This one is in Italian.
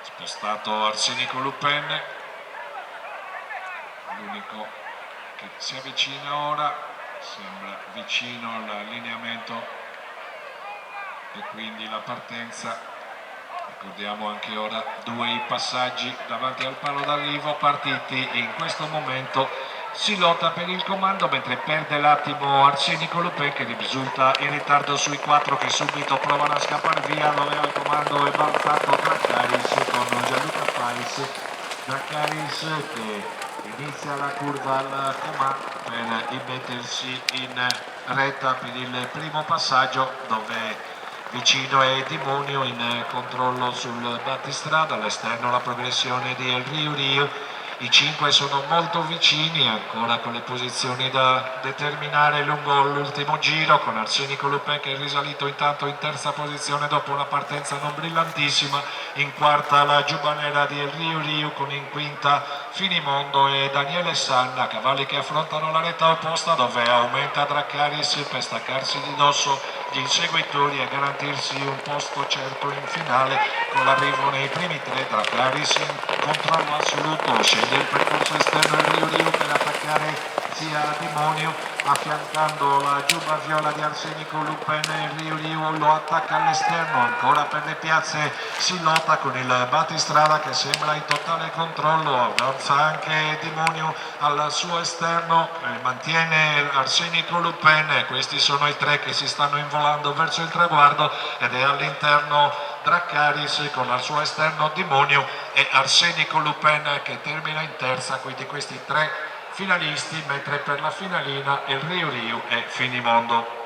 spostato Arsenico Lupin, l'unico che si avvicina ora, sembra vicino all'allineamento e quindi la partenza. Ricordiamo anche ora due i passaggi davanti al palo d'arrivo partiti e in questo momento si lotta per il comando mentre perde l'attimo Arsenico Lupin che risulta in ritardo sui 4 che subito provano a scappare via. Dove al comando è valutato Draccaris con Gianluca Fais. Draccaris che inizia la curva al comando per immettersi in retta per il primo passaggio, dove vicino è Dimonio in controllo sul battistrada, all'esterno la progressione di El Rio Rio. I 5 sono molto vicini, ancora con le posizioni da determinare lungo l'ultimo giro, con Arsenico Lupin che è risalito intanto in terza posizione dopo una partenza non brillantissima, in quarta la giubanera di El Rio Rio, con in quinta Finimondo e Daniele Sanna, cavalli che affrontano la retta opposta dove aumenta Draccaris per staccarsi di dosso gli inseguitori e garantirsi un posto certo in finale. Con l'arrivo nei primi tre, Draccaris in controllo assoluto, scende il percorso esterno del Rio Rio per attaccare sia Dimonio, affiancando la giubba viola di Arsenico Lupin. Il Rio Rio lo attacca all'esterno, ancora per le piazze si lotta con il battistrada che sembra in totale controllo, avanza anche Dimonio al suo esterno, mantiene Arsenico Lupin. Questi sono i tre che si stanno involando verso il traguardo ed è all'interno Draccaris con al suo esterno Dimonio e Arsenico Lupin che termina in terza. Quindi questi tre finalisti, mentre per la finalina El Rio Rio e Finimondo.